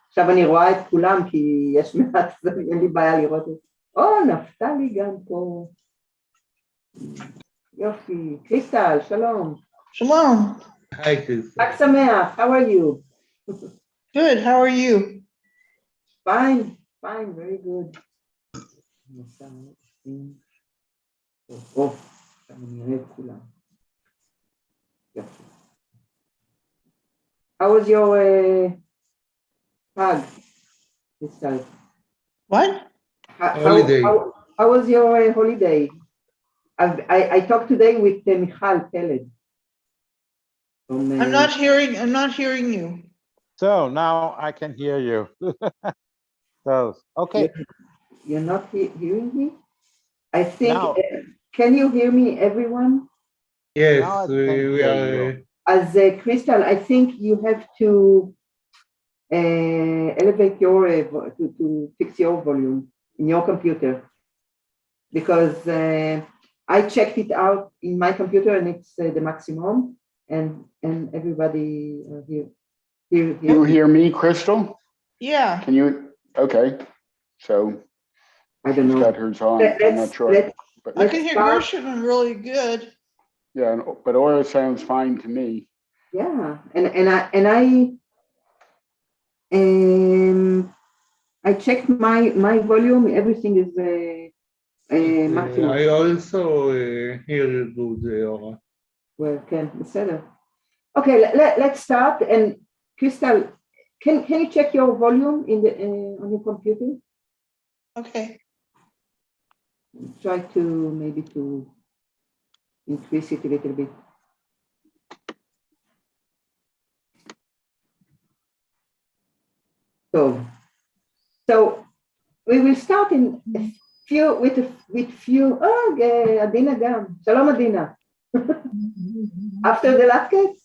עכשיו אני רואה את כולם, כי יש מעט, אין לי בעיה לראות את זה. נפתלי גם פה. יופי. קריסטל, שלום. Shalom. Hi, Chris. חג שמח, how are you? Good. How are you? Fine, very good. אני נראה את כולם. יופי. How was your חג, קריסטל? What? Holiday. How was your holiday? I talked today with Michal Peled. I'm not hearing you. So now I can hear you. So, okay. You're not hearing me? I think, Now. Can you hear me, everyone? Yes, Now I can we hear are. you. As Crystal, I think you have to elevate your, to fix your volume in your computer. Because I checked it out in my computer and it's the maximum, and everybody here. You hear me, Crystal? Yeah. Can you? Okay. So I don't know. got hers on. I'm not sure. But I can hear Gershon really good. yeah, but Aura sounds fine to me. Yeah, I checked my volume. Everything is maximum. I also hear good, Aura. Well, בסדר. Okay, let's start. And Crystal, can you check your volume in the on your computer? Okay. Try to maybe to increase it a little bit. So we will start in with few. Adina גם. Shalom, Adina. After the last case.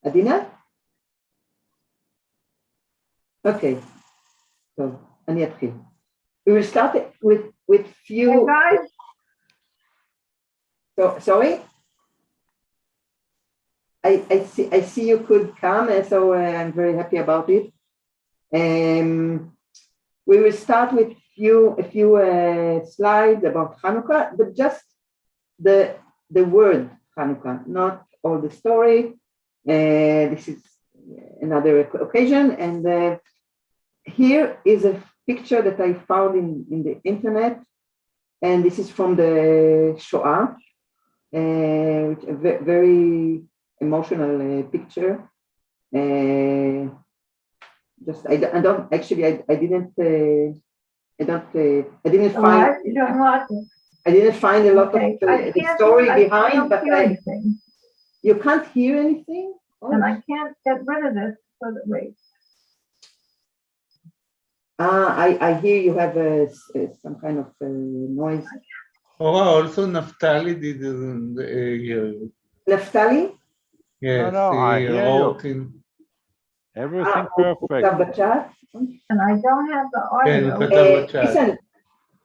Adina? Okay. So אני אתחיל. We will start with few. Hey guys. So sorry. I see you could come, and so I'm very happy about it. We will start with a few slides about Hanukkah, but just the word Hanukkah, not all the story. This is another occasion, and here is a picture that I found in the internet, and this is from the Shoah, which a very emotional picture. Just I don't actually I didn't find. You don't want to. I didn't find a lot Okay. of the story behind, but anything. You can't hear anything. And I can't get rid of this. So that wait. I hear you have some kind of noise. Aura, also Naftali didn't hear you. Naftali? Yes, No, I he hear wrote you. in. Everything עכשיו perfect. בצ'אט? And I don't have the כן, audio. הוא כתב בצ'אט. Listen,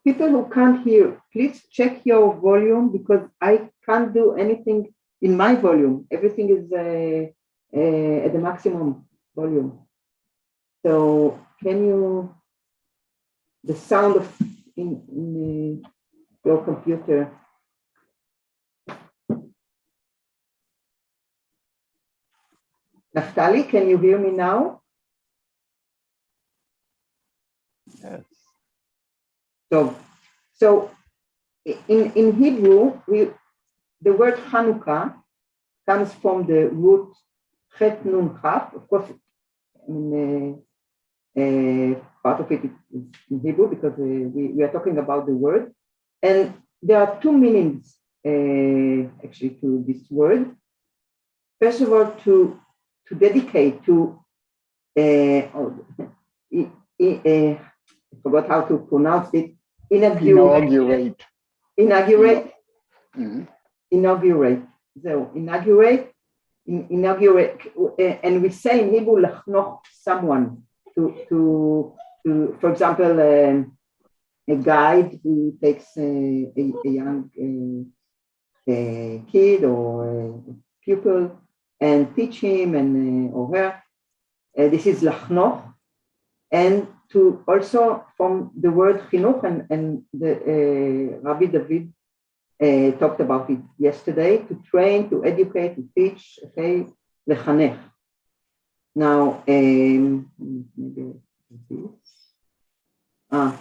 people who can't hear, please check your volume because I can't do anything in my volume. Everything is at the maximum volume. So can you, the sound of in your computer. Naftali, can you hear me now? Yes. So in Hebrew, the word Hanukkah comes from the root Chet Nun Chaf. Of course, part of it is in Hebrew because we are talking about the word. And there are two meanings actually to this word. First of all, to dedicate to, I forgot how to pronounce it, inaugurate. Mm-hmm. Inaugurate. So inaugurate, and we say in Hebrew, lachnoch someone to for example, a guide who takes a young kid or a pupil and teach him and or her. This is lachnoch, and to also from the word chinuch, and the Rabbi David talked about it yesterday, to train, to educate, to teach, okay, lechanech. Now, maybe no.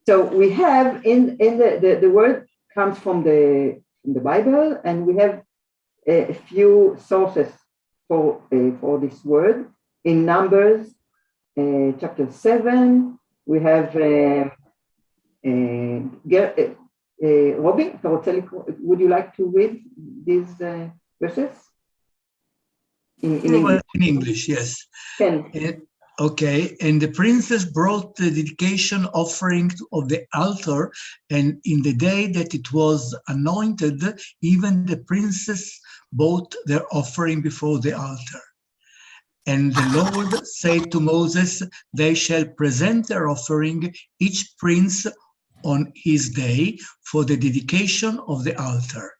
So we have in the word comes from the Bible, and we have a few sources for this word. In Numbers chapter 7, we have Robbie, would you like to read these verses? In English. In English, yes. Okay, and the princess brought the dedication offering of the altar, and in the day that it was anointed, even the princess brought their offering before the altar. And the Lord said to Moses, they shall present their offering, each prince on his day, for the dedication of the altar.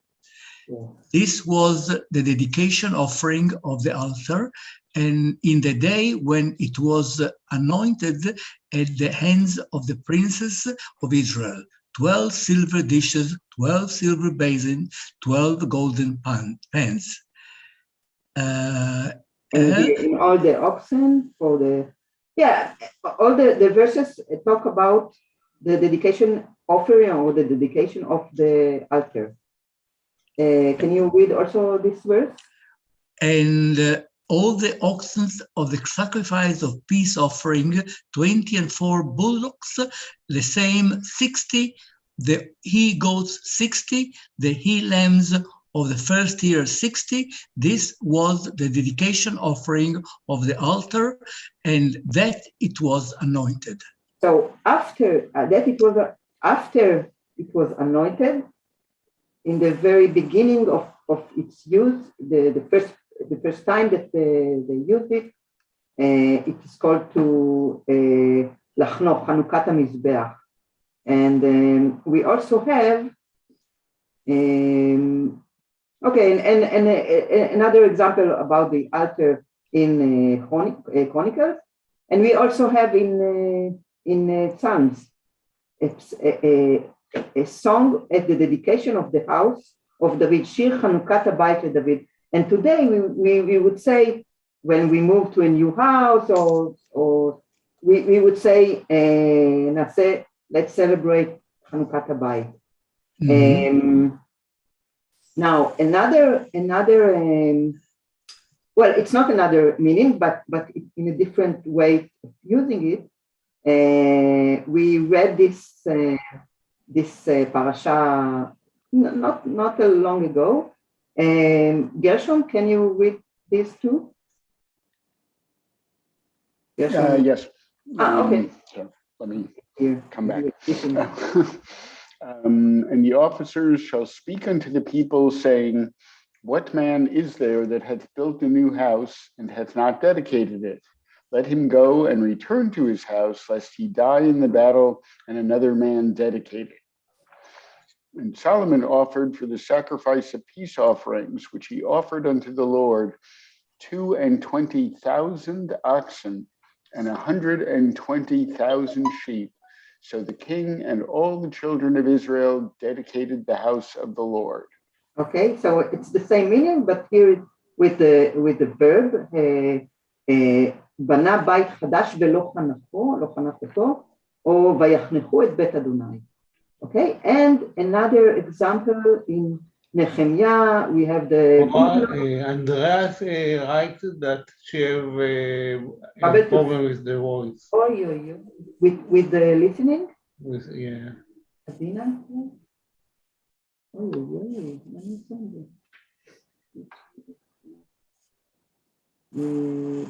This was the dedication offering of the altar, and in the day when it was anointed at the hands of the princes of Israel, 12 silver dishes, 12 silver basins, 12 golden pans. And all the oxen for all the verses talk about the dedication offering or the dedication of the altar. Can you read also this verse? And all the oxen of the sacrifice of peace offering, 20 and 4 bullocks, the same 60, the he goats 60, the he lambs of the first year 60. This was the dedication offering of the altar, and that it was anointed. So after after it was anointed, in the very beginning of its use, the first time that they used it, it is called to lachnoch, Chanukat HaMizbeach. And we also have, another example about the altar in Chronicles, and we also have in Psalms a song at the dedication of the house of David, Shir Chanukat HaBayit David. And today we would say, when we move to a new house, or we would say, let's celebrate Chanukat HaBayit. Mm-hmm. Now another well, it's not another meaning, but in a different way of using it. We read this parasha not long ago. Gershom, can you read this too? Gershom? Yes. Okay. So let me Here. come back. Listen. And the officers shall speak unto the people, saying, what man is there that hath built a new house and hath not dedicated it? Let him go and return to his house, lest he die in the battle and another man dedicate it. And Solomon offered for the sacrifice of peace offerings, which he offered unto the Lord, 22,000 oxen and 120,000 sheep. So the king and all the children of Israel dedicated the house of the Lord. Okay, so it's the same meaning, but here with the verb בנה בית חדש ולא חנכו, לא חנך אותו, או ויחנכו את בית אדוני. Okay, and another example in Nehemiah, we have the Andreas writes that she have a problem with the voice. With the listening? Yeah. Adina?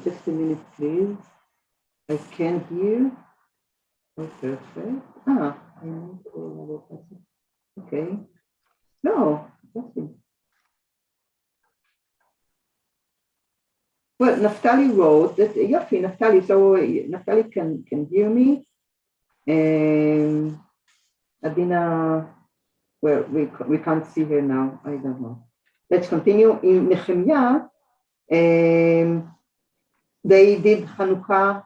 Just a minute, please. I can't hear. Oh, perfect. I need to. Okay. No, nothing. Well, Naftali wrote that. Yofi, Naftali. So Naftali can hear me. Adina, well, we can't see her now. I don't know. let's continue. In Nehemiah, they did Hanukkah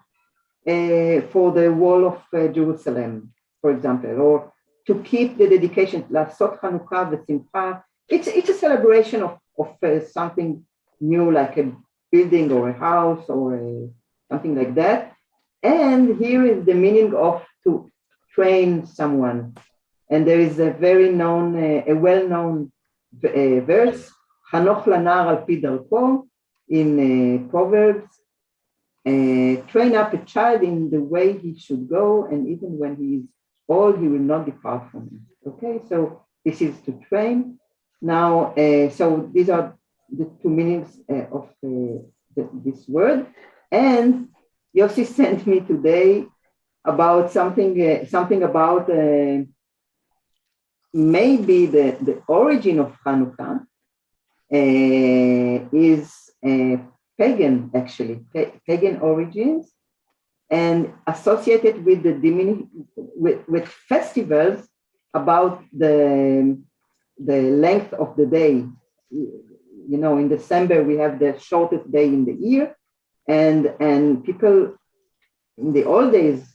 for the wall of Jerusalem, for example, or to keep the dedication, לעשות Hanukkah ושמחה. It's a celebration of something new, like a building or a house or something like that. And here is the meaning of to train someone. And there is a very known, a well-known verse, חנוך לנער על פי דרכו, in Proverbs. Train up a child in the way he should go, and even when he is old, he will not depart from it. Okay, so this is to train. Now, so these are the two meanings of this word. And Yossi sent me today about something about maybe the origin of Hanukkah is pagan, actually, pagan origins, and associated with the with festivals about the length of the day. You know, in December we have the shortest day in the year, and people in the old days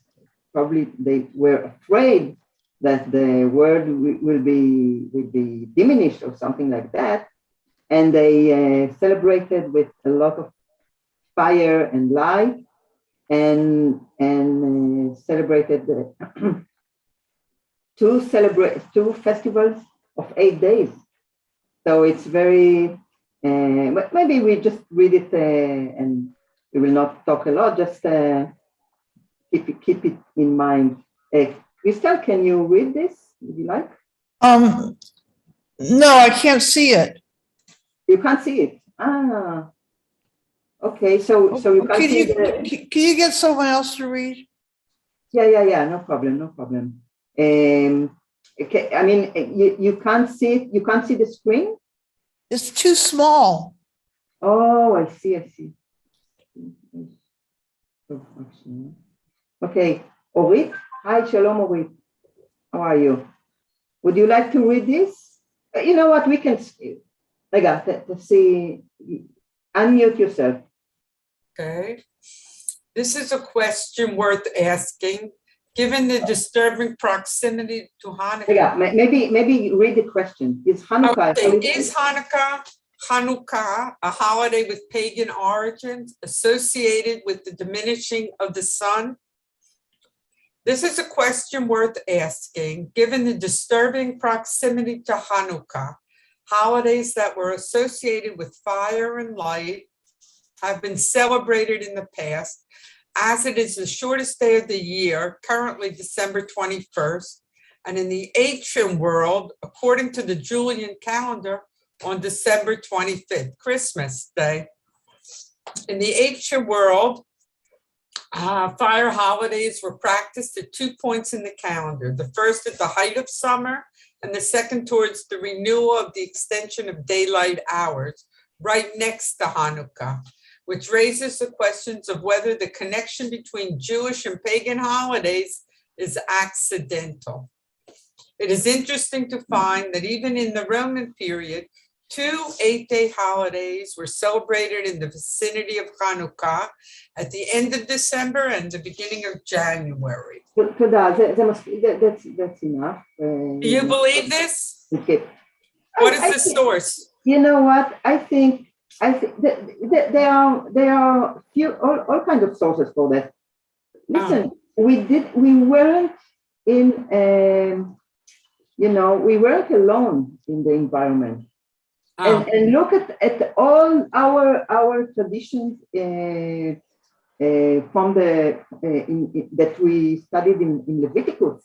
probably they were afraid that the word will be diminished or something like that, and they celebrated with a lot of fire and light, and celebrated two festivals of 8 days. So it's very, but maybe we just read it and we will not talk a lot, just keep it in mind. Crystal, can you read this, if you like? No, I can't see it. You can't see it. Okay, so you can't see Can you get someone else to read? Yeah, no problem. Okay, I mean, you can't see it, you can't see the screen? It's too small. Oh, I see. Okay, Orit. Hi, Shalom, Orit. How are you? Would you like to read this? You know what, we can, let's see, unmute yourself. Okay. This is a question worth asking, given the disturbing proximity to Hanukkah. Maybe read the question. Is Hanukkah? Okay. Is Hanukkah a holiday with pagan origins associated with the diminishing of the sun? This is a question worth asking, given the disturbing proximity to Hanukkah. Holidays that were associated with fire and light have been celebrated in the past, as it is the shortest day of the year, currently December 21st, and in the ancient world, according to the Julian calendar, on December 25th, Christmas Day. In the ancient world, fire holidays were practiced at 2 points in the calendar, the first at the height of summer, and the second towards the renewal of the extension of daylight hours, right next to Hanukkah, which raises the questions of whether the connection between Jewish and pagan holidays is accidental. It is interesting to find that even in the Roman period, 2 8-day holodays were celebrated in the vicinity of Hanukkah at the end of December and the beginning of January. That's enough. Do you believe this? Okay. What is the source? You know what? I think there are all kinds of sources for that. Listen, we weren't in we weren't alone in the environment. And look at all our traditions from that we studied in Leviticus.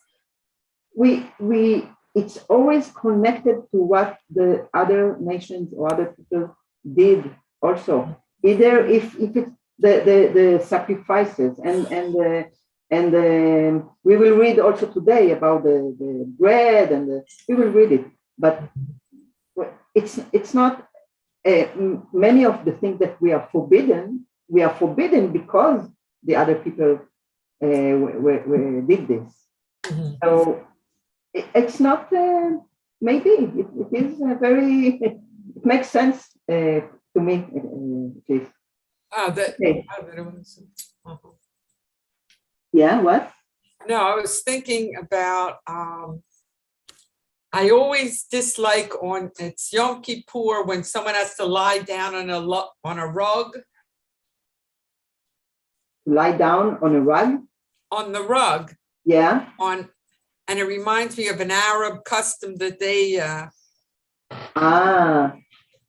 It's always connected to what the other nations or other people did also. Either if it's the sacrifices and we will read also today about the bread we will read it, but it's not many of the things that we are forbidden because the other people did this. Mm-hmm. So it's not maybe it is very makes sense to me, please. Okay. Uh-huh. Yeah, what? No, I was thinking about, I always dislike it's Yom Kippur when someone has to lie down on a rug. Lie down on a rug? On the rug. Yeah. And it reminds me of an Arab custom that they,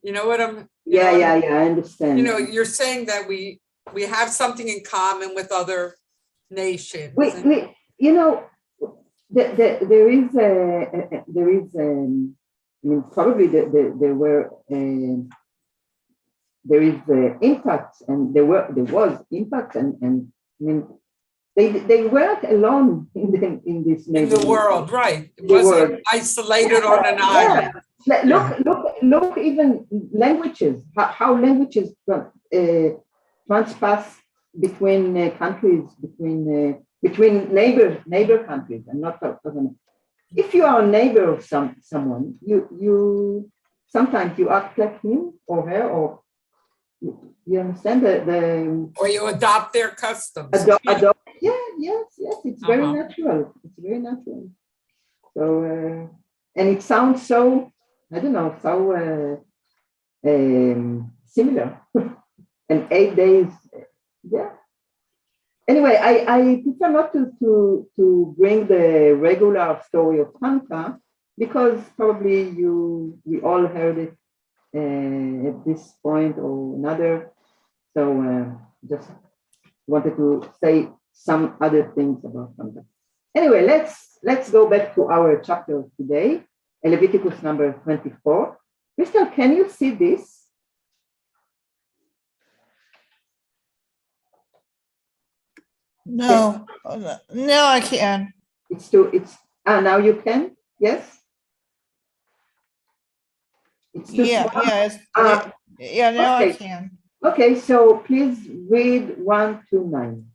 you know what I'm. Yeah, I understand. You know, you're saying that we have something in common with other nations. You know, there is I mean, probably there were there is impact, and there was impact, and I mean they weren't alone in this neighborhood. In the world, right? It wasn't isolated on an island. Look, even languages, how languages transpass between countries, between neighbor countries. I'm not talking. If you are a neighbor of someone, you sometimes you act like him or her, or you understand the or you adopt their customs. Adopt. Yeah, yes, it's very natural. It's very natural. So and it sounds so, I don't know, so similar. And 8 days, yeah. Anyway, I prefer not to bring the regular story of Hanukkah because probably we all heard it at this point or another. So just wanted to say some other things about Hanukkah. Anyway, let's go back to our chapter today, Leviticus number 24. Crystal, can you see this? No, no, I can. Now you can? Yes? It's too small? Yeah, now okay. I can. Okay, so please read 1 to 9.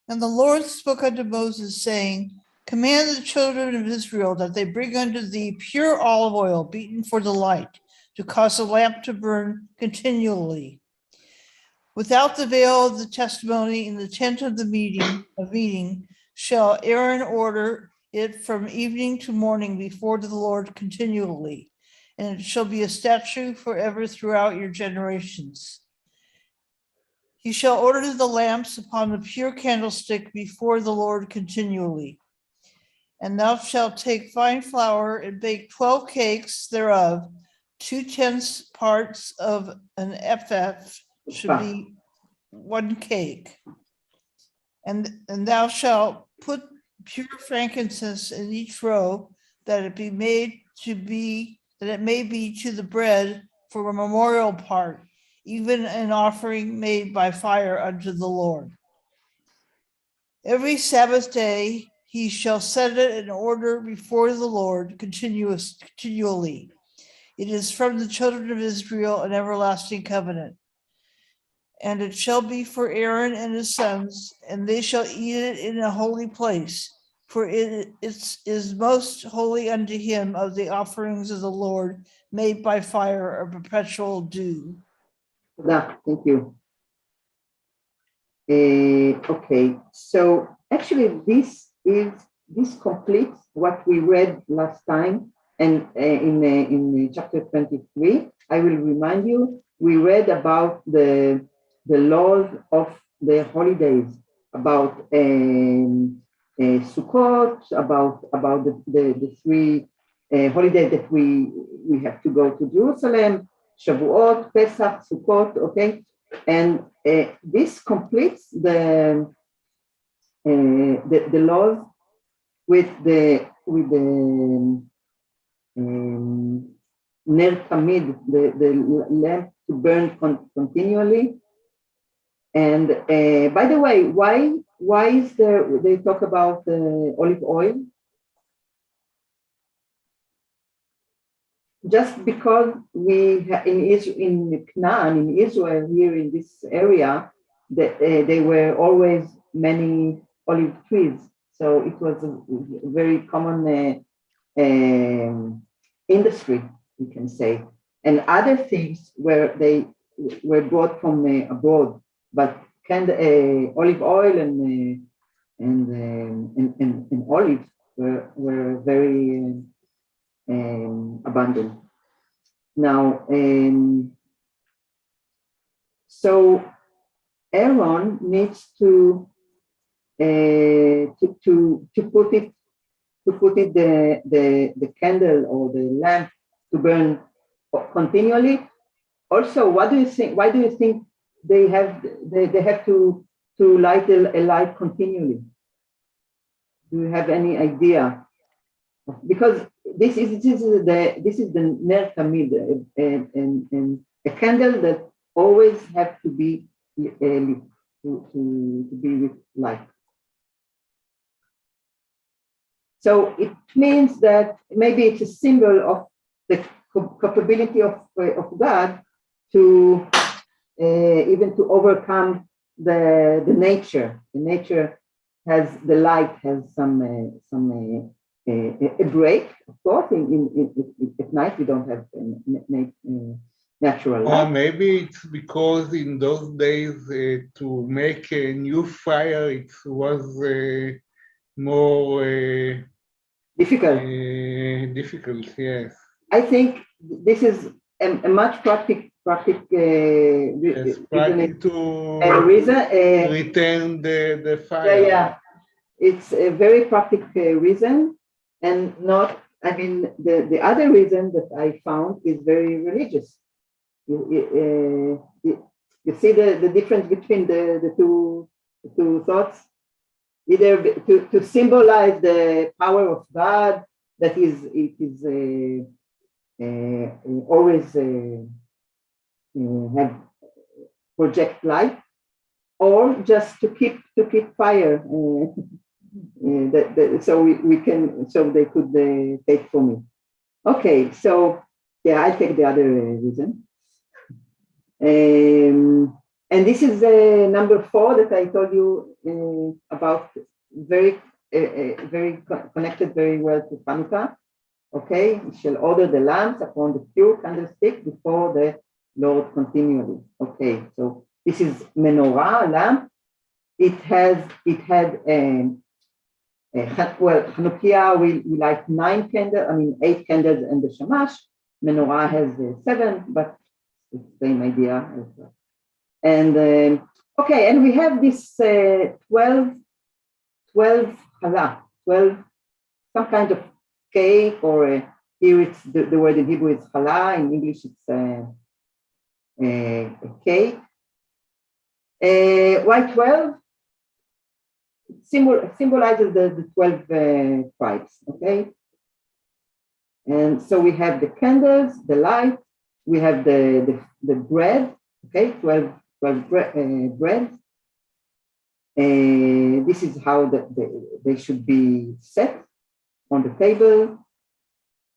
And the Lord spoke unto Moses, saying, command the children of Israel that they bring unto thee pure olive oil beaten for the light, to cause a lamp to burn continually. Without the veil of the testimony in the tent of the meeting, shall Aaron order it from evening to morning before the Lord continually, and it shall be a statute forever throughout your generations. He shall order the lamps upon the pure candlestick before the Lord continually. And thou shalt take fine flour and bake 12 cakes thereof, 2/10 parts of an ephah should be 1 cake. And thou shalt put pure frankincense in each row, that it may be to the bread for a memorial part, even an offering made by fire unto the Lord. Every Sabbath day he shall set it in order before the Lord continually. It is from the children of Israel an everlasting covenant. And it shall be for Aaron and his sons, and they shall eat it in a holy place, for it is most holy unto him of the offerings of the Lord made by fire or perpetual dew. Thank you. Okay, so actually this completes what we read last time, and in chapter 23, I will remind you, we read about the laws of the holidays, about Sukkot, about the 3 holidays that we have to go to Jerusalem, Shavuot, Pesach, Sukkot, okay, and this completes the laws with the ner tamid, the lamp to burn continually. And by the way, why is they talk about olive oil? Just because we in Canaan, in Israel, here in this area, there were always many olive trees, so it was a very common industry, you can say. and other things where they were brought from abroad, but olive oil and olives were very abundant. Now, so Aaron needs to put it the candle or the lamp to burn continually. Also, what do you think? Why do you think they have to light a light continually? Do you have any idea? Because this is the ner tamid, and a candle that always have to be lit, to be with light. So it means that maybe it's a symbol of the capability of God to even to overcome the nature. The nature has the light has some a break, of course. At night we don't have natural light. Or maybe it's because in those days to make a new fire it was more difficult. Difficult, yes. I think this is a much practical Yes, practice to reason. Return the fire. Yeah. It's a very practical reason, and not. I mean, the other reason that I found is very religious. You see the difference between the two thoughts. Either to symbolize the power of God, that it is always have project light, or just to keep fire. So we can, so they could take for me. Okay, so yeah, I take the other reason. And this is number 4 that I told you about, very connected very well to Hanukkah. Okay, we shall order the lamps upon the pure candlestick before the Lord continually. Okay, so this is menorah, lamp. It had well, Hanukkah we light 9 candles, I mean 8 candles and the shamash. Menorah has 7, but it's the same idea. And okay, and we have this 12 challah, 12, some kind of cake, or here it's the word in Hebrew is challah, in English it's a cake. Why 12? Symbolizes the 12 tribes, okay? And so we have the candles, the light, we have the bread, okay, 12 breads. This is how they should be set on the table.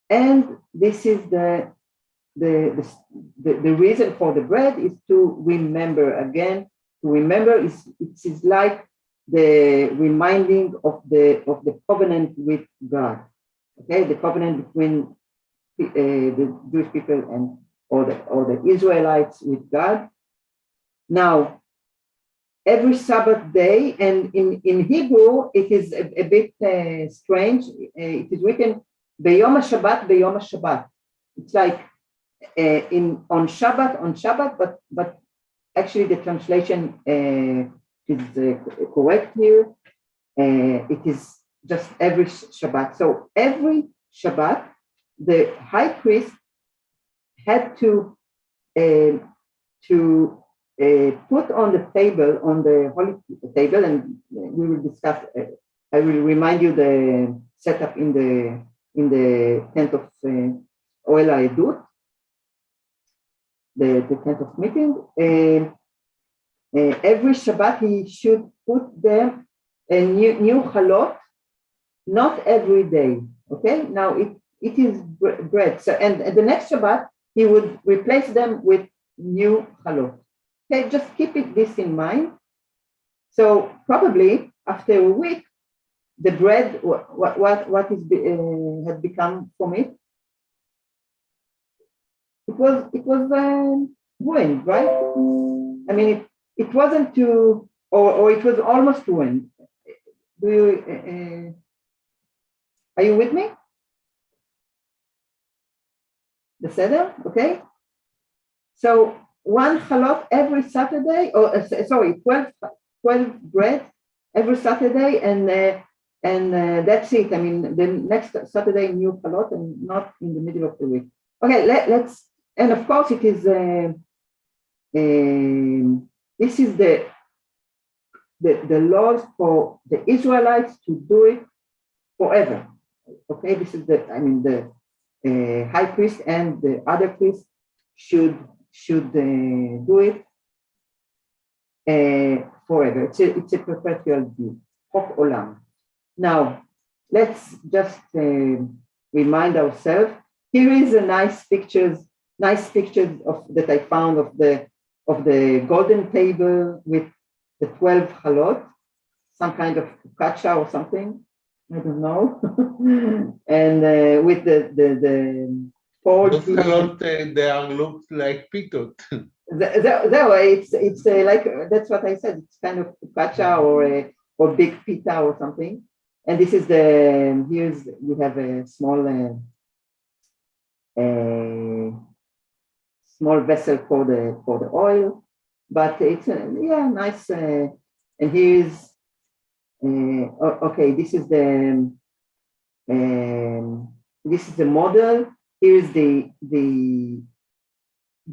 And this is the reason for the bread is to remember again. To remember it is like the reminding of the covenant with God. Okay, the covenant between the Jewish people and or the Israelites with God. Now, every Sabbath day, and in Hebrew it is a bit strange. It is written Beyom HaShabbat, Beyom HaShabbat. It's like on Shabbat, but actually the translation is correct here. It is just every Shabbat. So every Shabbat, the high priest had to put on the table, on the holy table, and we will discuss. I will remind you the setup in the tent of Oel Ha'edut, the tent of meeting. Every Shabbat he should put them a new chalot, not every day. Okay, now it is bread. So and the next Shabbat he would replace them with new chalot. Okay, just keep this in mind. So probably after a week, the bread, what is has become from it? ruined, right? I mean, it wasn't too, or it was almost ruined. Do you, are you with me? The seder, okay? So one chalot every Saturday, or sorry, 12 bread every Saturday, and that's it. I mean, the next Saturday, new chalot, and not in the middle of the week. Okay, let's, and of course it is, this is the laws for the Israelites to do it forever. Okay, this is the, I mean, the high priest and the other priests should do it forever. It's a perpetual view. Chok olam. Now, let's just remind ourselves. Here is a nice pictures of that I found of the golden table with the 12 chalot, some kind of focaccia or something. I don't know. And with the Those chalot, they are looked like pitot. That way, it's like, that's what I said. It's kind of focaccia or big pita or something. And this is we have a small vessel for the oil, but it's nice. And here's okay. This is the model. Here's the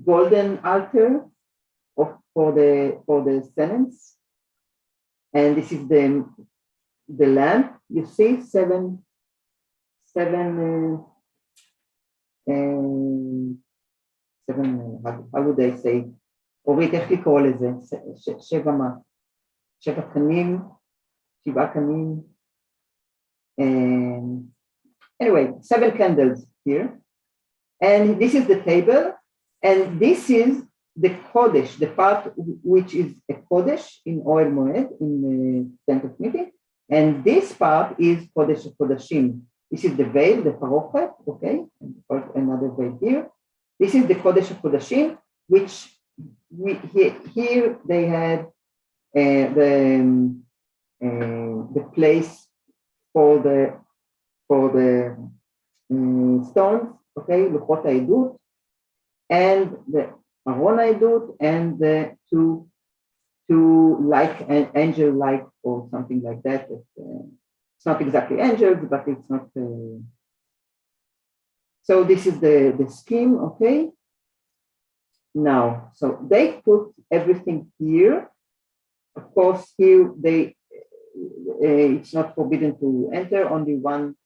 golden altar for the sentence, and this is the lamp. You see seven. How would I say? אורית, איך לקרוא לזה? שבע קנים, שבעה קנים. Anyway, 7 candles here. And this is the table. And this is the Kodesh, the part which is a Kodesh in Ohel Moed, in the tent of meeting. And this part is Kodesh Kodashim. This is the veil, the parochet, okay? And another veil here. This is the Kodesh Kodashim, which here they had the place for the stones, okay, Luchot HaEdut, and the Aron HaEdut, and the two like angel-like or something like that. It's not exactly angels, but it's not. So this is the scheme, okay. Now, so they put everything here. Of course, here it's not forbidden to enter, only once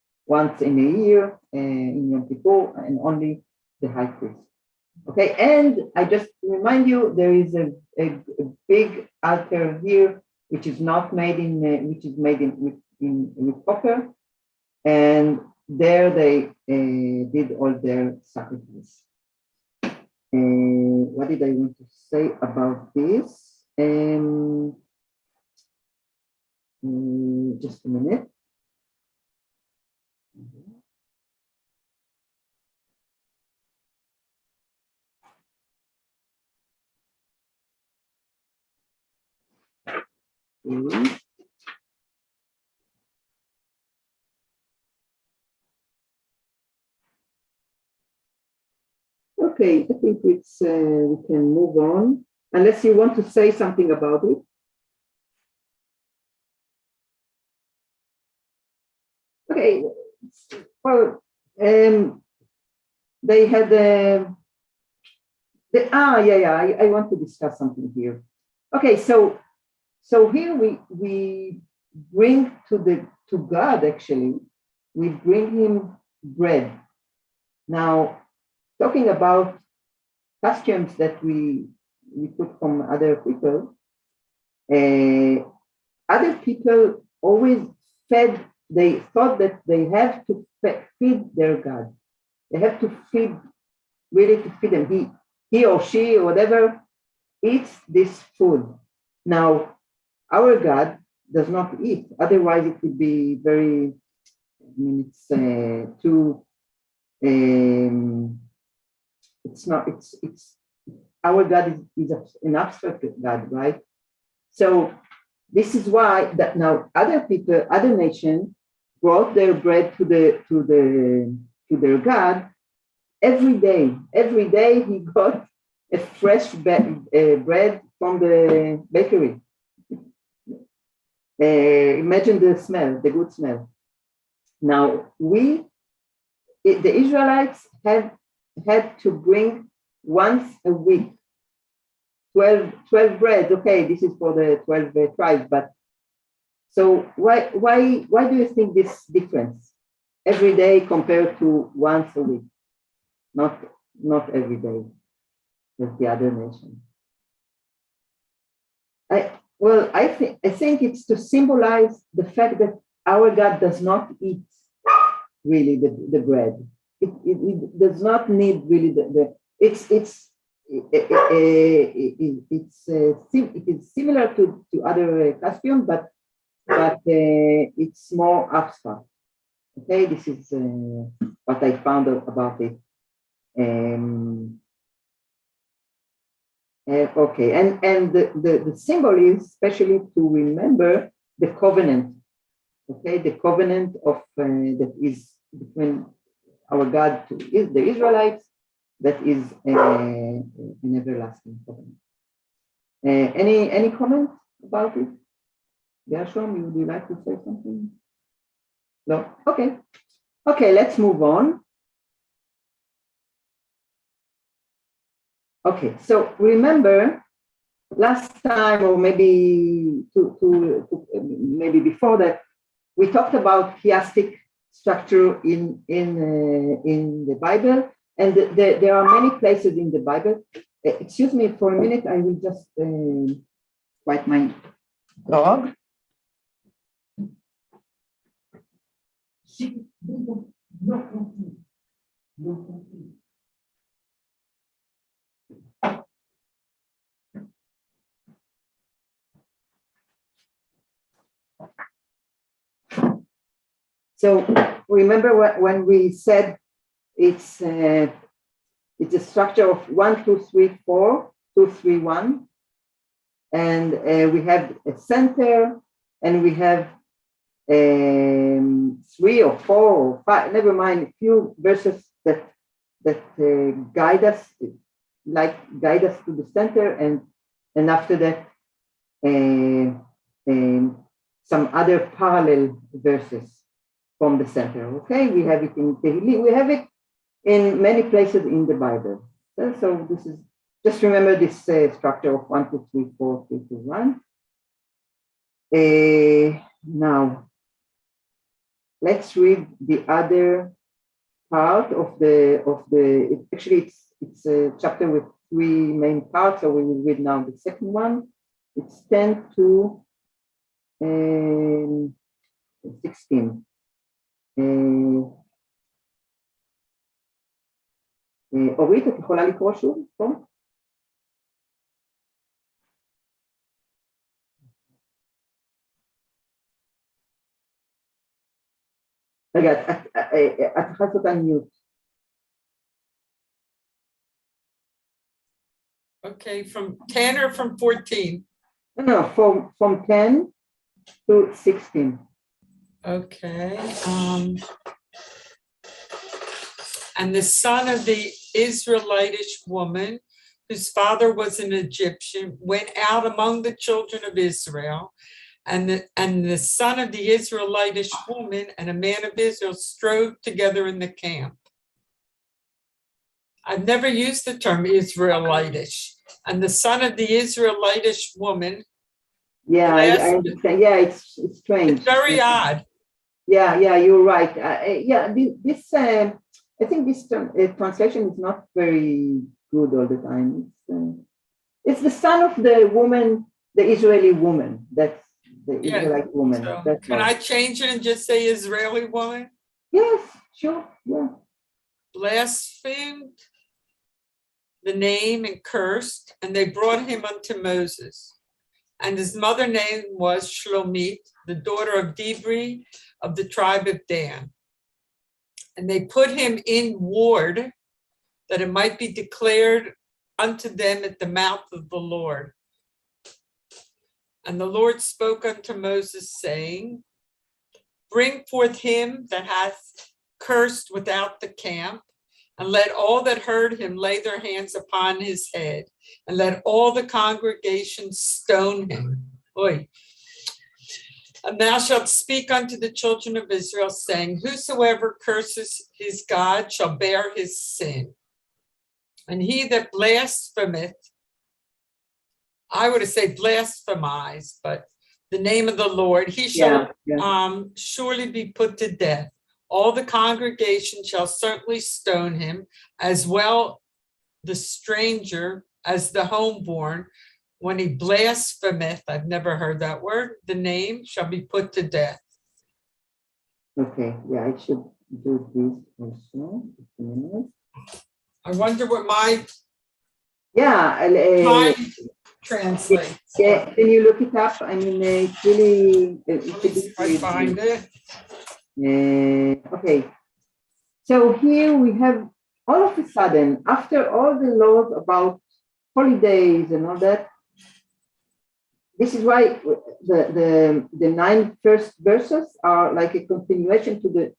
in a year in Yom Kippur, and only the high priest. Okay, and I just remind you, there is a big altar here, which is not made with copper, and there they did all their sacrifice. What did I want to say about this? Just a minute. Okay, I think it's we can move on, unless you want to say something about it. Okay, well, they had I want to discuss something here. Okay, so here we bring to God, actually, we bring him bread. Now, talking about customs that we took from other people, other people always they thought that they have to feed their God. They have to feed them. He or she or whatever eats this food. Now, our God does not eat. Otherwise, it would be very, it's too, It's not. It's our God is an abstract God, right? So this is why that now other people, other nations, brought their bread to their God every day. Every day he got a fresh bread from the bakery. Imagine the smell, the good smell. Now the Israelites had to bring once a week 12 breads. Okay, this is for the 12 tribes, but so why do you think this difference every day compared to once a week? Not every day as the other nation. I think it's to symbolize the fact that our God does not eat really the bread. It does not need really it is similar to other Caspian, but it's more abstract. Okay, this is what I found out about it. Okay, and the symbol is especially to remember the covenant. Okay, the covenant of that is between our God to the Israelites, that is an everlasting covenant. Any comment about it? Gershom, would you like to say something? No? Okay. Okay, let's move on. Okay, so remember last time, or maybe maybe before that, we talked about chiastic structure in the Bible, and there are many places in the Bible. Excuse me for a minute, I will just quiet my dog. So remember when we said it's a structure of 1, 2, 3, 4, 2, 3, 1, and we have a center, and we have 3 or 4 or 5, never mind, a few verses that guide us to the center, and after that some other parallel verses from the center. Okay, we have it in Kehilat, we have it in many places in the Bible. So this is, just remember this structure of 1, 2, 3, 4, 3, 2, 1. Now let's read the other part of the actually it's a chapter with 3 main parts, so we will read now the second one. It's 10 to 16. אורית, את יכולה לקרוא שוב? טוב? רגע, את צריכה לעשות unmute. Okay, from 10 or from 14? No, from 10 to 16. Okay. And the son of the Israelitish woman, whose father was an Egyptian, went out among the children of Israel, and the son of the Israelitish woman and a man of Israel strove together in the camp. I've never used the term Israelitish. And the son of the Israelitish woman. Yeah, I understand. Yeah, it's strange. It's very odd. Yeah, you're right. This I think this translation is not very good all the time. It's the son of the woman, the Israeli woman. That's the Israelite woman. So That's can I change it and just say Israeli woman? Yes, sure. Yeah. Blasphemed the name and cursed, and they brought him unto Moses. And his mother name was Shlomit, the daughter of Dibri of the tribe of Dan. And they put him in ward that it might be declared unto them at the mouth of the Lord. And the Lord spoke unto Moses, saying, bring forth him that hath cursed without the camp, and let all that heard him lay their hands upon his head, and let all the congregation stone him. Oy. And thou shalt speak unto the children of Israel, saying, whosoever curses his God shall bear his sin. And he that blasphemeth, I would have said blasphemized, but the name of the Lord, he shall surely be put to death. All the congregation shall certainly stone him, as well the stranger as the homeborn. When he blasphemeth, I've never heard that word, the name shall be put to death. Okay, yeah, I should do this also. I wonder what my Yeah, translate. yeah, can you look it up? I mean, it's really, If I find it. Okay, so here we have all of a sudden, after all the laws about holidays and all that, this is why the 9 first verses are like a continuation to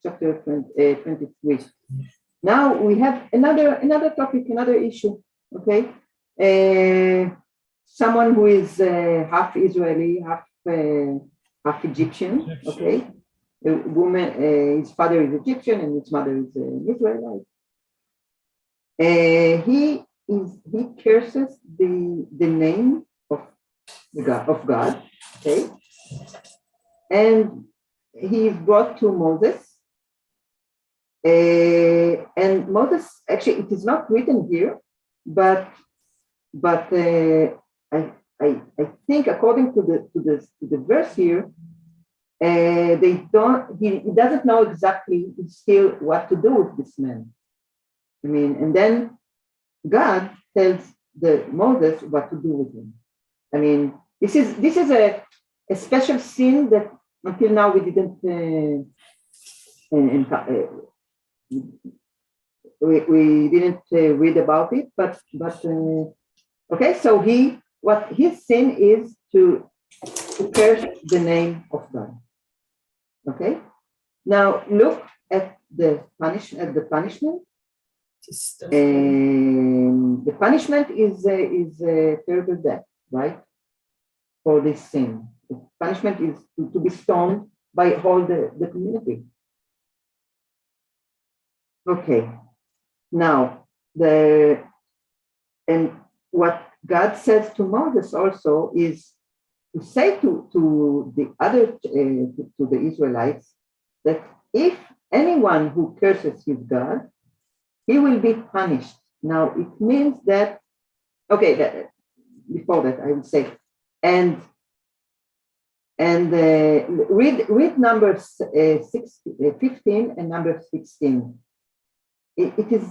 chapter 23. Now we have another topic, another issue. Okay, someone who is half Israeli, half Egyptian. Okay, a woman, his father is Egyptian and his mother is Israelite. He curses the name of God. Okay, and he is brought to Moses. And Moses, actually, it is not written here, but I think according to the verse here, he doesn't know exactly still what to do with this man. I mean, and then God tells Moses what to do with him. I mean, this is a special sin that until now we didn't we didn't read about it, but okay. So what his sin is to curse the name of God. Okay. Now look at the punishment. The punishment is terrible death, right? For this sin, the punishment is to be stoned by all the community. Okay. Now and what God says to Moses also is to say to the other to the Israelites that if anyone who curses his God, he will be punished. Now it means that before that I would say and read Numbers 15 and Numbers 16. It is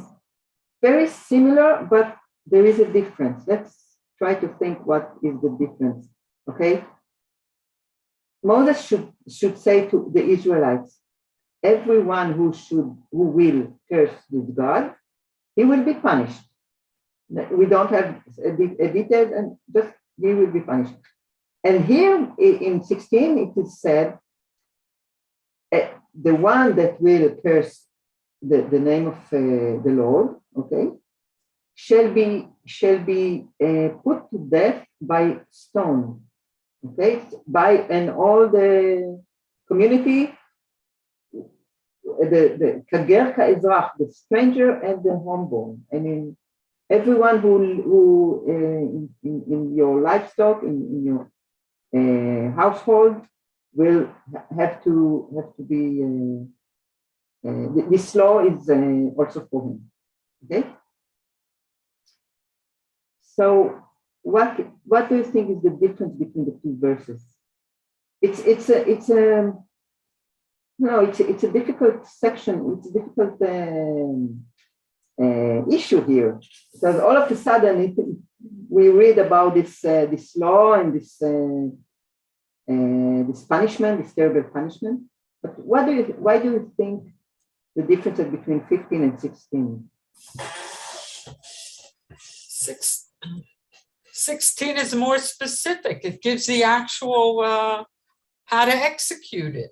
very similar, but there is a difference. Let's try to think what is the difference. Okay. Moses should say to the Israelites, everyone who will curse his God, he will be punished. We don't have a detail, and just he will be punished. And here in 16, it is said, the one that will curse the name of the Lord, okay, shall be put to death by stone, okay, and all the community, the kager ka'ezrach, the stranger and the homeborn. I mean, everyone who in your livestock, in your household will have to be. This law is also for him. Okay. So what do you think is the difference between the two verses? It's a difficult section. It's a difficult issue here, because all of a sudden we read about this law and this punishment, this terrible punishment. But why do you think the difference between 15 and 16? Six, 16 is more specific. It gives the actual how to execute it.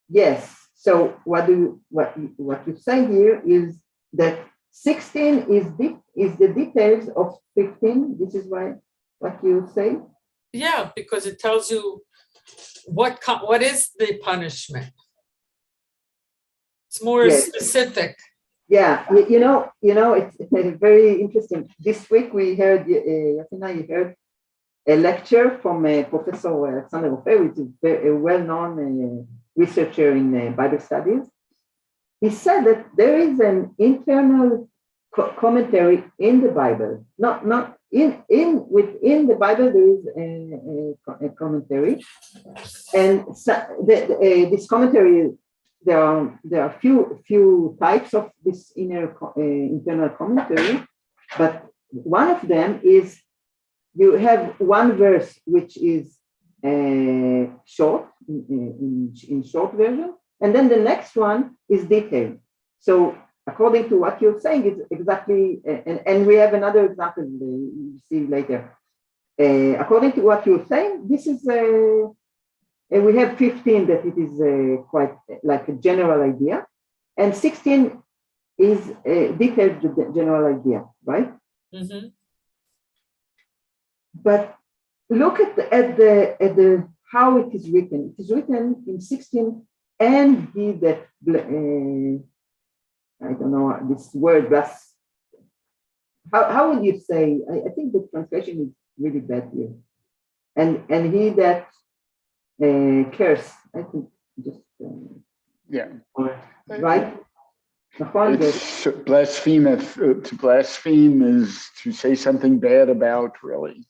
Yes. So what you say here is that 16 is the details of 15. This is what you say. Yeah, because it tells you what is the punishment. It's more Yes. specific. Yeah, you know, it's very interesting. This week we heard, Yatina, you heard a lecture from Professor Alexander Ofer, which is a well-known researcher in Bible studies. He said that there is an internal commentary in the Bible, not within the Bible there is a commentary, and so this commentary. There are few types of this internal commentary, but one of them is you have one verse which is short in short version, and then the next one is detailed. So according to what you're saying, it's exactly, and we have another example you see later. According to what you're saying, this is and we have 15 that it is quite like a general idea, and 16 is detailed general idea, right? Mm-hmm. But look at the how it is written. It is written in 16, and he that I don't know this word. How would you say? I think the translation is really bad here. And he that curse, I think, just Yeah. right. It's blaspheme. To blaspheme is to say something bad about, really.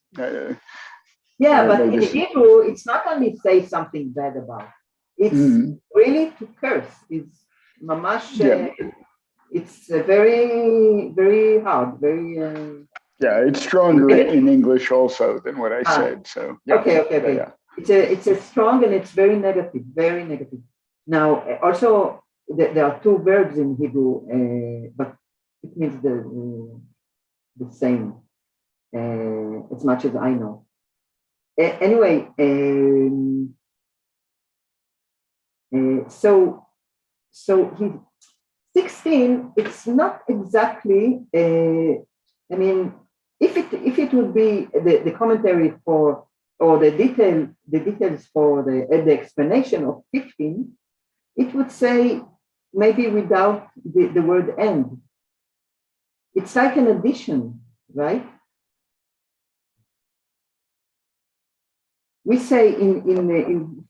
Yeah, but in Hebrew, it's not only say something bad about. It's really to curse. It's mamash. It's very, very hard. Very. Yeah, it's stronger in English also than what I said. So. Yeah. Okay. Yeah. It's a strong and it's very negative. Very negative. Now, also there are two verbs in Hebrew, but it means the same as much as I know. Anyway, so he 16. It's not exactly. I mean, if it would be the commentary for or the details for the explanation of 15, it would say maybe without the word "and." It's like an addition, right? We say in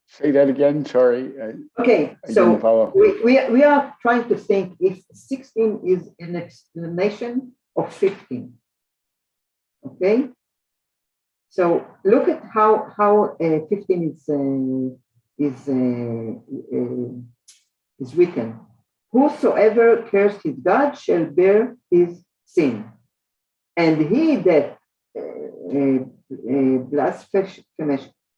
say that again. Sorry. Okay, so we are trying to think if 16 is an explanation of 15. Okay, so look at how 15 is written. Whosoever cursed his God shall bear his sin, and he that blasphemes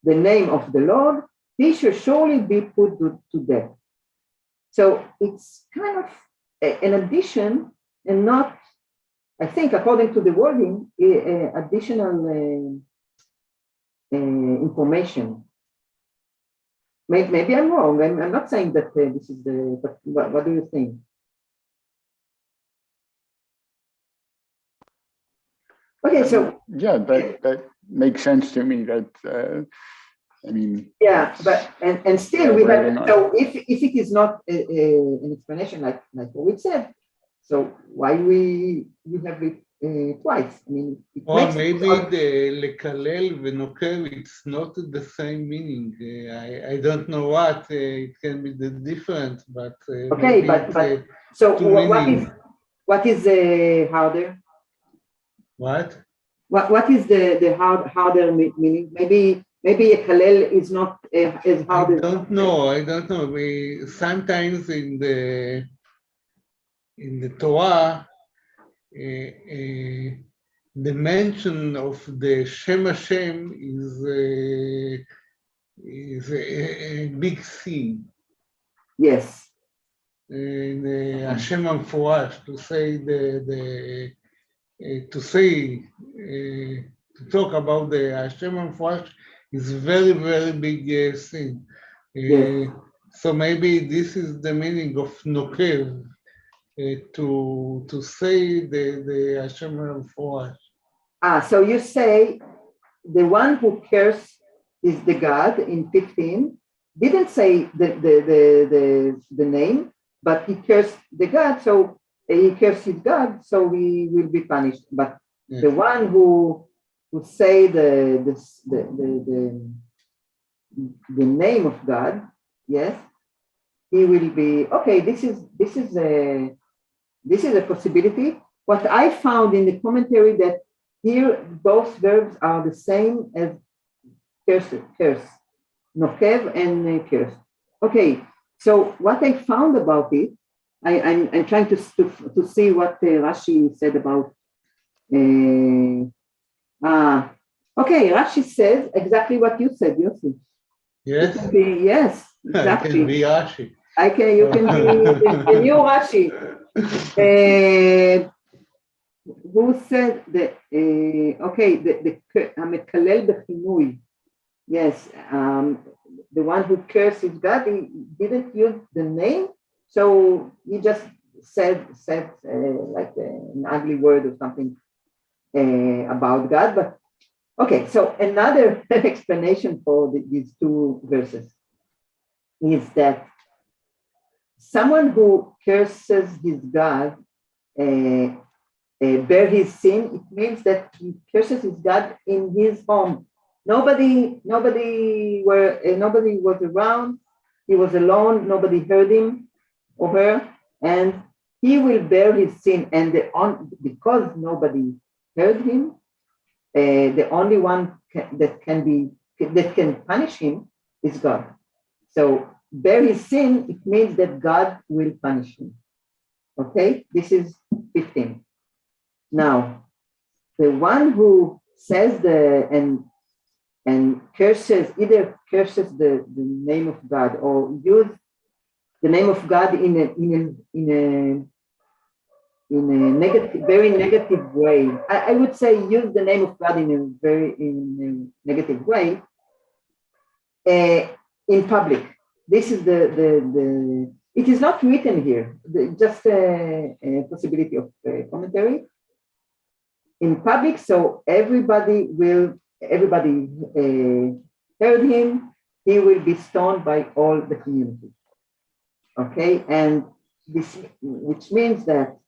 the name of the Lord, he shall surely be put to death. So it's kind of an addition and not, I think, according to the wording, additional information. Maybe I'm wrong. I'm not saying that this is but what do you think? Okay, so yeah, that makes sense to me. That I mean, yeah, but and still we have. So if it is not an explanation like what we said, so why we have it twice? I mean, or maybe the lekalel v'noker, it's not the same meaning. I don't know what it can be the different, but okay, but so what is harder? What? What is the harder meaning? Maybe a kalel is not as hard. I don't know. We sometimes in the Torah, the mention of the Shem Hashem is a big sin. Yes. in Hashem Amforash, to say to talk about the Hashem Amforash is very, very big thing. Yes. So maybe this is the meaning of Nokev, to say the Hashem Amforash. So you say the one who cares is the God in 15, didn't say the name, but he cursed the God, so he cursed his God, so he will be punished. But Yes. the one who say the name of God, yes, he will be okay. This is a possibility. What I found in the commentary that here both verbs are the same as curse, nokev and curse. Okay, so what I found about it, I'm trying to see what Rashi said about. Okay, Rashi says exactly what you said, Yossi. Yes, Yes, I exactly. can be Rashi. You can be the new Rashi. Who said that? Okay, the המקלל בכינוי. Yes, the one who curses God, he didn't use the name, so he just said like an ugly word or something about God. But okay, so another explanation for these two verses is that someone who curses his God bear his sin. It means that he curses his God in his home. Nobody was around. He was alone. Nobody heard him or her, and he will bear his sin. And because nobody heard him, the only one that can punish him is God. So bear his sin. It means that God will punish him. Okay, this is 15. Now, the one who says and curses, either curses the name of God or use the name of God in a negative, very negative way. I would say use the name of God in a negative way in public. This is the it is not written here, just a possibility of commentary. In public, so everybody heard him, he will be stoned by all the community. Okay, and this, which means that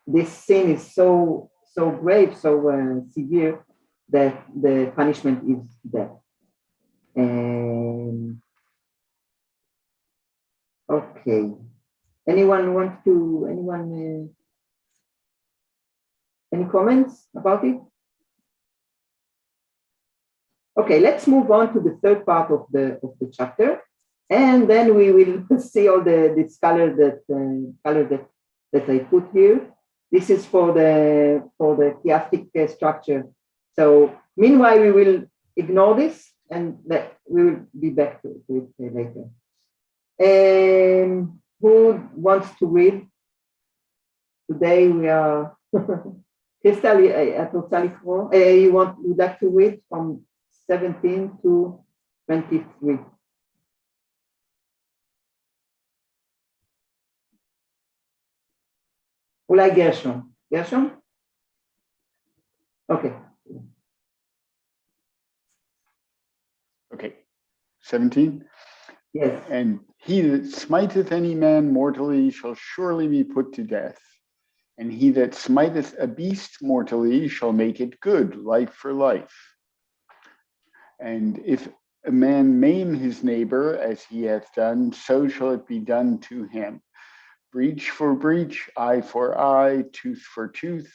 this sin is so grave, so severe that the punishment is death. Okay, any comments about it? Okay, let's move on to the third part of the chapter, and then we will see all this color that I put here. This is for the chiastic structure. So meanwhile, we will ignore this, and we will be back to it later. Who wants to read? Today we are. Crystal, את רוצה לקרוא? You'd like to read from 17 to 23. אולי גרשום. גרשום? Okay. Okay, 17. Yes. And he that smiteth any man mortally shall surely be put to death. And he that smiteth a beast mortally shall make it good, life for life. And if a man maim his neighbor as he hath done, so shall it be done to him. Breach for breach, eye for eye, tooth for tooth.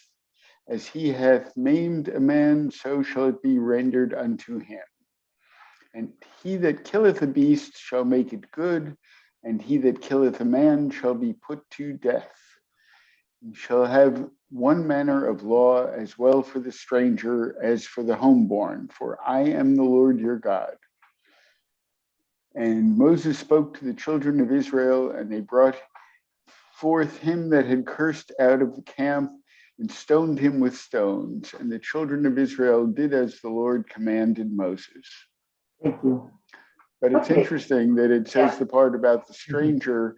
As he hath maimed a man, so shall it be rendered unto him. And he that killeth a beast shall make it good, and he that killeth a man shall be put to death. You shall have one manner of law as well for the stranger as for the homeborn, for I am the Lord your God. And Moses spoke to the children of Israel, and they brought forth him that had cursed out of the camp and stoned him with stones. And the children of Israel did as the Lord commanded Moses. Thank you. But it's Okay. interesting that it says the part about the stranger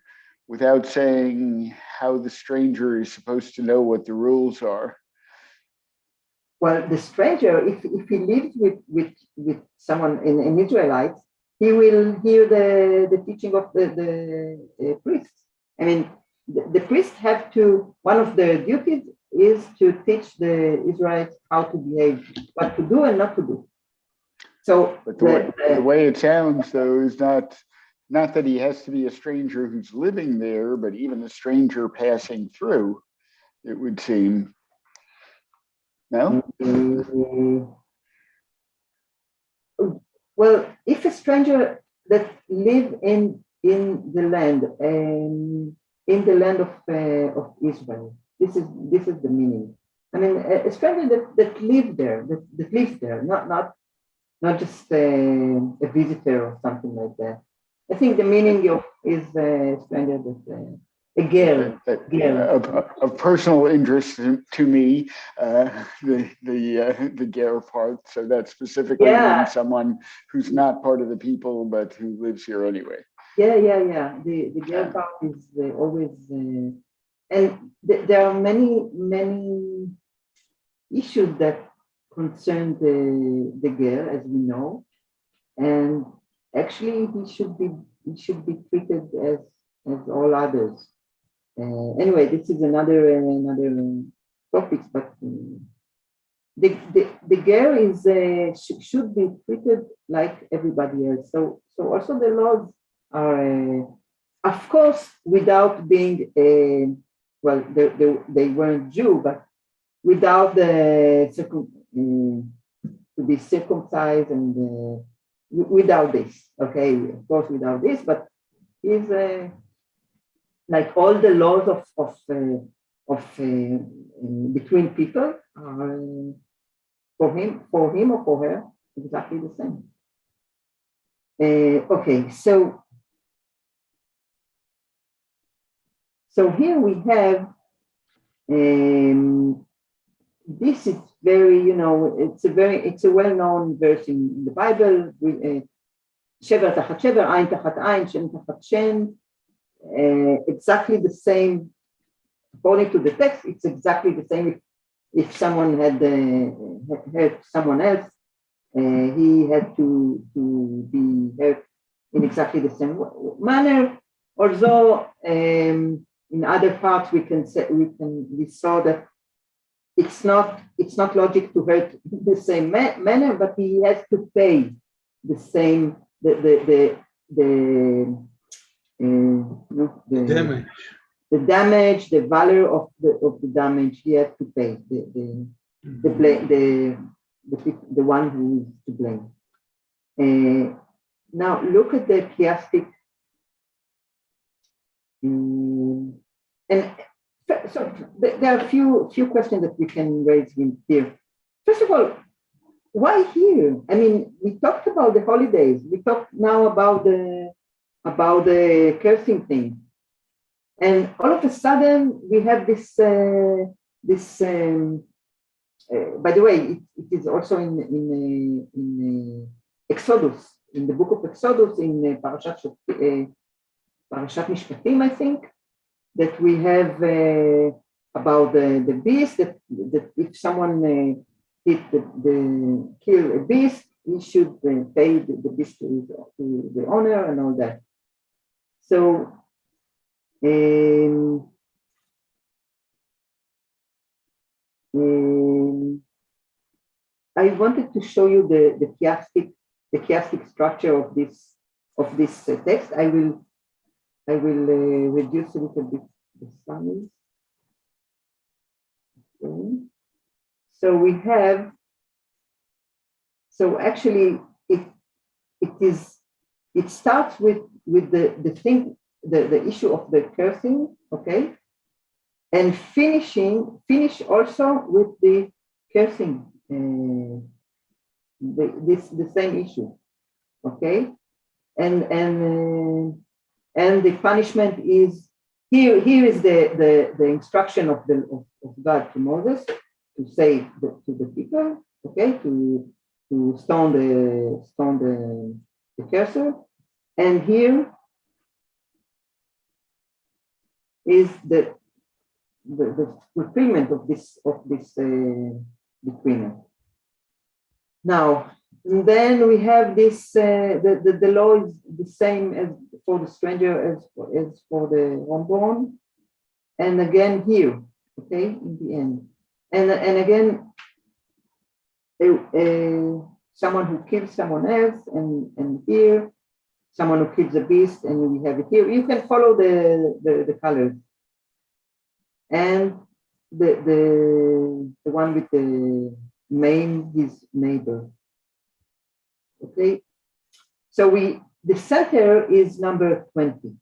without saying how the stranger is supposed to know what the rules are. Well, the stranger, if he lives with someone in Israelites, he will hear the teaching of the priests. I mean, the priests have to, one of their duties is to teach the Israelites how to behave, what to do and not to do. So, but the way it sounds, though, is not that he has to be a stranger who's living there, but even a stranger passing through, it would seem. No? Well, if a stranger that live in the land, in the land of Israel, this is the meaning. I mean, a stranger that live there, that lives there, not just a visitor or something like that. I think the meaning of is a stranger that a girl. Of personal interest to me, the ger part. So that specifically means someone who's not part of the people, but who lives here anyway. Yeah. The ger part is always, and there are many issues that concern the ger, as we know, and actually he should be treated as all others. Anyway, this is another topic, but the ger is should be treated like everybody else. So also the laws are, of course, without being well, they weren't Jew, but without the to be circumcised and without this, okay, of course, without this, but is like all the laws of between people are for him or for her exactly the same. Okay, so here we have this is very, it's a well-known verse in the Bible. Shever tachat shever, ayin tachat ayin, shen tachat shen. Exactly the same, according to the text, it's exactly the same. If someone had hurt someone else, he had to be hurt in exactly the same manner. Although in other parts we saw that it's not logic to hurt the same manner, but he has to pay the same the damage, the value of the damage. He has to pay the one who is to blame. Now look at the chiastic, and so there are a few questions that we can raise here. First of all, why here? I mean, we talked about the holidays. We talked now about the cursing thing, and all of a sudden we have this. By the way, it is also in Exodus, in the book of Exodus, in Parashat Mishpatim, I think, that we have about the beast, that if someone kill a beast, he should pay the beast to the owner and all that. So I wanted to show you the chiastic structure of this text. I will reduce a little bit the size. Okay. So we have. So actually, it starts with the thing, the issue of the cursing, okay, and finish also with the cursing, the same issue, okay. and the punishment is here. Here is the instruction of God to Moses to say to the people, okay, to stone the cursor, and here is the fulfillment of this decree. Now, then we have this, the law is the same as for the stranger as for the homeborn. And again here, okay, in the end. And again, someone who kills someone else, and here, someone who kills a beast, and we have it here. You can follow the colors. And the one with the maim, his neighbor. Okay, so the center is number 20.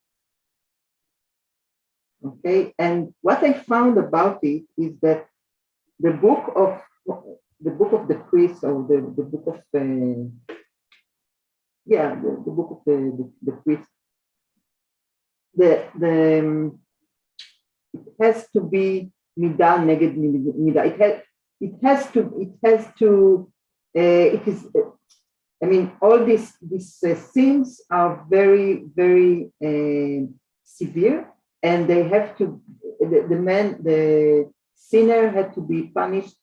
Okay, and what I found about it is that the book of the priests, or the book of the book of the priests, it has to be midah neged midah. It is. I mean, all these sins are very, very severe, and they have to. The sinner had to be punished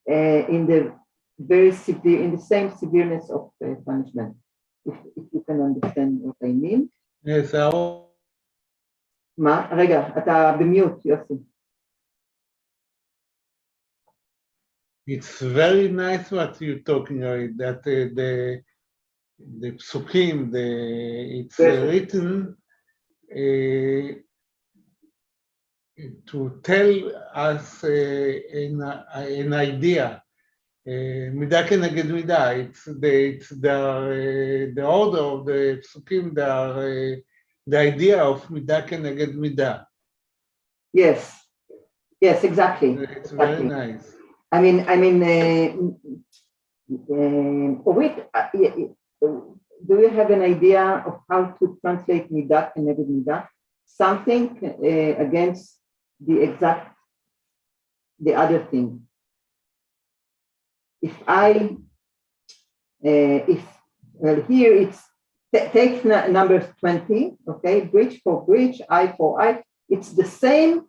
in the very severe, in the same severeness of punishment. If you can understand what I mean. Yes, מה? רגע, אתה במיוט, יוסי. It's very nice what you're talking about, that the psukim, it's written to tell us an idea. Midah keneged midah. It's the order of the psukim, the idea of midah keneged midah. Yes, exactly. It's very nice. I mean, Orit, do you have an idea of how to translate midah keneged midah? Something against the other thing. Here it's take numbers 20, okay, breach for breach, eye for eye. It's the same.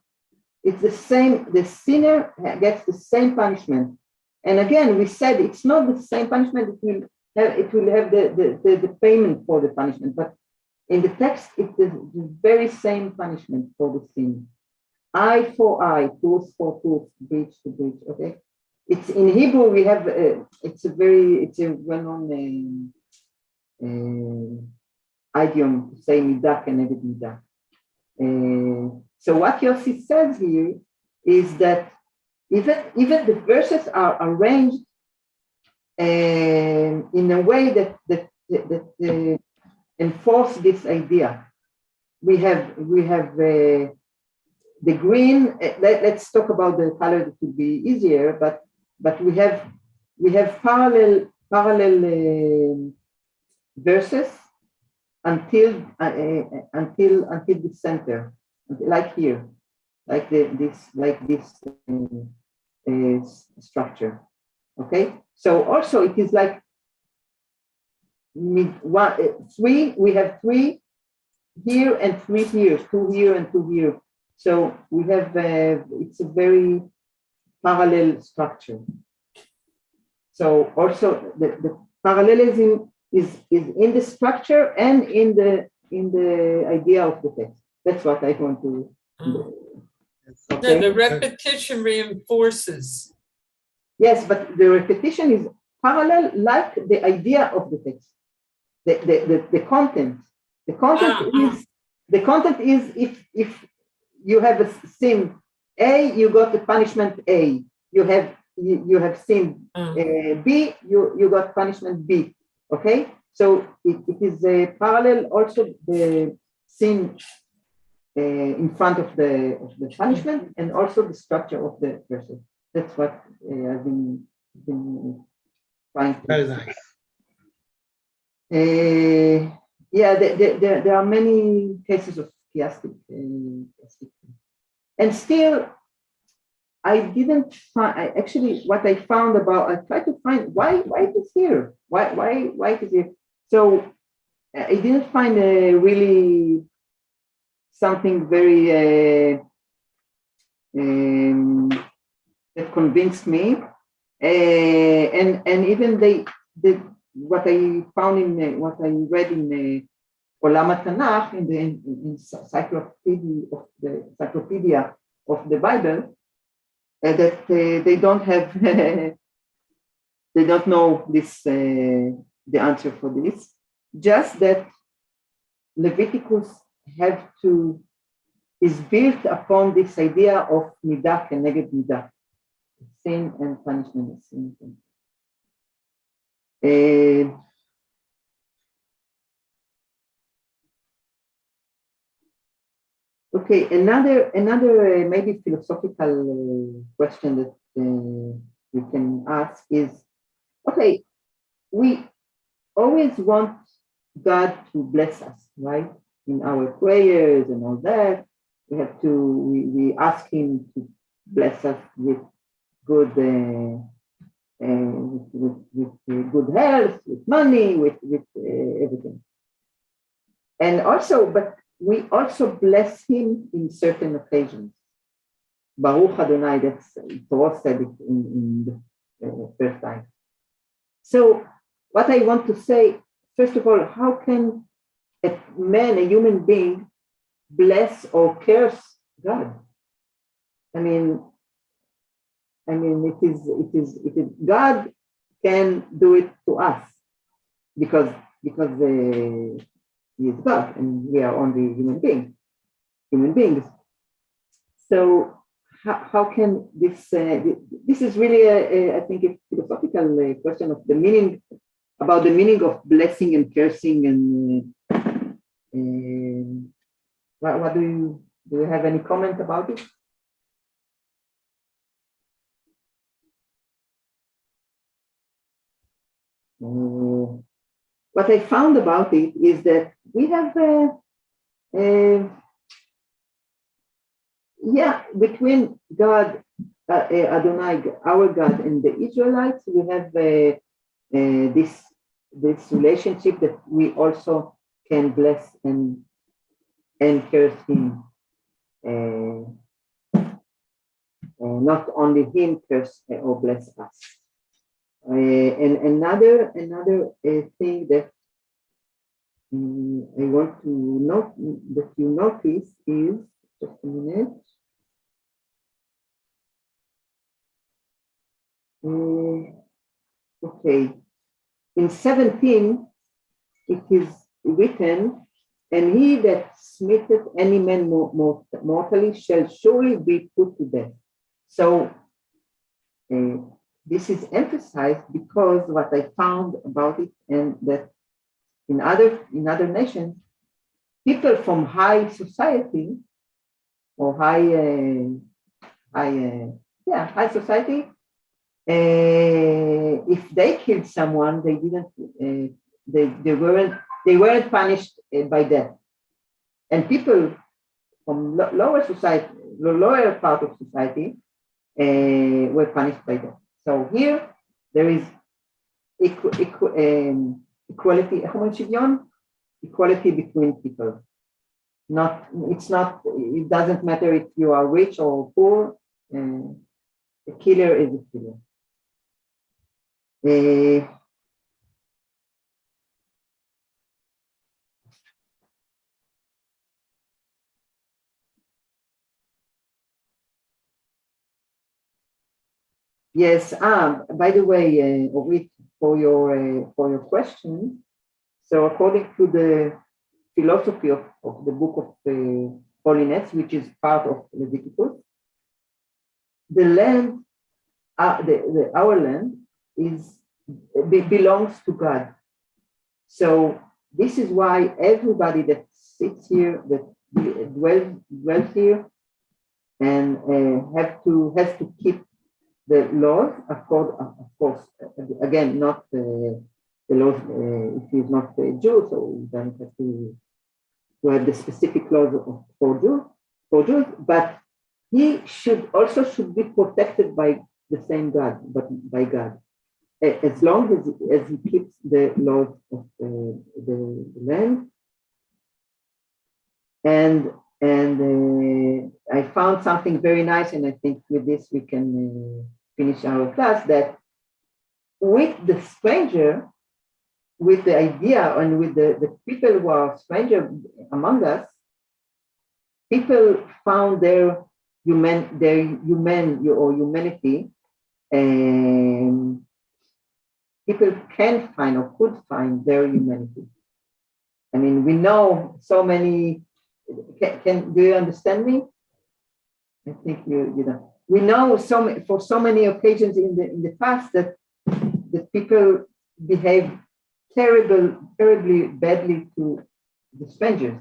The sinner gets the same punishment. And again, we said it's not the same punishment. It will have the payment for the punishment, but in the text, it is the very same punishment for the sin. Eye for eye, tooth for tooth, breach to breach. Okay, it's in Hebrew. We have it's a well-known idiom to say midah keneged midah. So what Yossi says here is that even the verses are arranged in a way that enforce this idea. We have the green. Let's talk about the color that will be easier. But we have parallel verses until the center, like here, like this structure. Okay, so also it is like three. We have three here and three here, two here and two here. So we have it's a very parallel structure. So also the parallelism is in the structure and in the idea of the text. That's what I want to. Okay. The repetition reinforces. Yes, but the repetition is parallel, like the idea of the text. The content. The content is if you have a sin A, you got the punishment A. You have sinned B, you got punishment B. Okay, so it is a parallel. Also, the sin in front of the punishment, and also the structure of the person. That's what I've been trying to. Very nice. Yeah, there are many cases of chiastic, and still I didn't find. Actually, what I found about, I tried to find why it is here. Why it is here. So I didn't find really something very that convinced me. And even what I found in what I read in Olam HaTanakh, in the encyclopedia of the Bible, that they don't have they don't know this the answer for this. Just that Leviticus is built upon this idea of midah keneged midah, sin and punishment. Okay, another maybe philosophical question that we can ask is, okay, we always want God to bless us, right? In our prayers and all that, we ask Him to bless us with good good health, with money, with everything. And also, but we also bless Him in certain occasions. Baruch Adonai, that's Torah said it in the first time. So what I want to say, first of all, how can a human being, bless or curse God? I mean, it is God can do it to us because He is God and we are only human beings. So how can this is really I think a philosophical question of the meaning, about the meaning of blessing and cursing, and what do you have any comment about it? What I found about it is that we have between God, Adonai, our God, and the Israelites, we have this relationship that we also can bless and curse Him. Not only Him curse or bless us. And another thing that I want to note that you notice is, just a minute. Okay, in 17 it is written, and he that smiteth any man mortally shall surely be put to death. So this is emphasized because what I found about it, and that in other nations, people from high society or high society, if they killed someone, they didn't, they weren't punished by death, and people from lower part of society were punished by death. So here there is equality, equality between people. It doesn't matter if you are rich or poor. A killer is a killer. Yes. By the way, Orit, for your question. So according to the philosophy of the book of holiness, which is part of Leviticus, the land, our land, belongs to God. So this is why everybody that sits here, that dwells here, and has to keep the laws, of course, again, not the laws, if he's not a Jew, so he doesn't have to have the specific laws for Jews, but he should be protected by the same God, but by God, as long as he keeps the laws of the land. And I found something very nice, and I think with this we can finish our class, that with the stranger, with the idea and with the people who are stranger among us, people found their humanity, and people can find or could find their humanity. I mean, we know so many. Do you understand me? I think you know. We know for so many occasions in the past that people behave terribly badly to the strangers.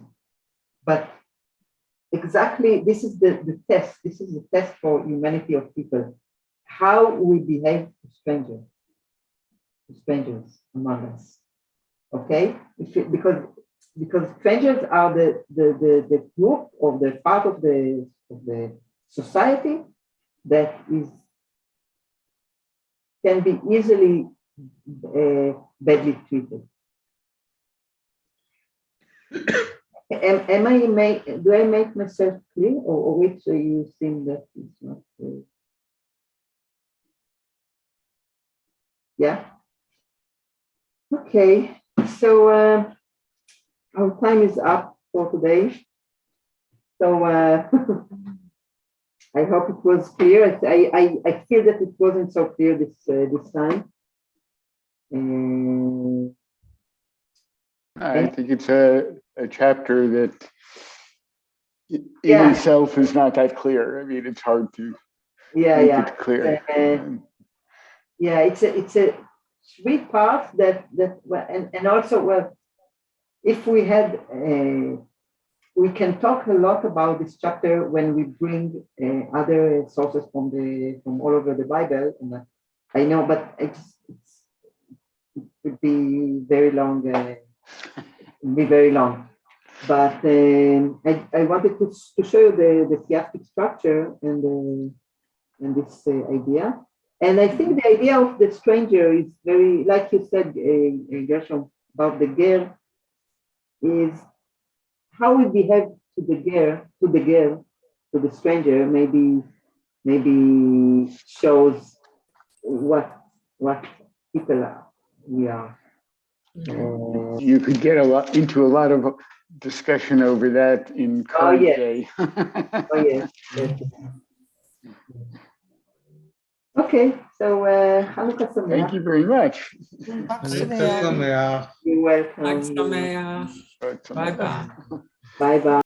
But exactly, this is the test. This is the test for humanity of people. How we behave to strangers among us. Okay? Because strangers are the group of the part of the society that can be easily badly treated. Do I make myself clear, or which you think that is not clear? Yeah. Okay. So our time is up for today. So I hope it was clear. I feel that it wasn't so clear this time. I think it's a chapter that in itself is not that clear. I mean, it's hard to make it clear. It's a 3 parts that and also, well, if we had we can talk a lot about this chapter when we bring other sources from all over the Bible, and I know, but it would be very long. But I wanted to show you the theistic structure and this idea. And I think the idea of the stranger is very, like you said, Gershom, about the ger, is how we behave to the stranger, maybe shows what people we are. You could get into a lot of discussion over that in current day. Yes. Okay, so Hanukkah Sameach. Thank you very much. Hanukkah Sameach. You're welcome. Bye bye. Bye-bye. Bye-bye.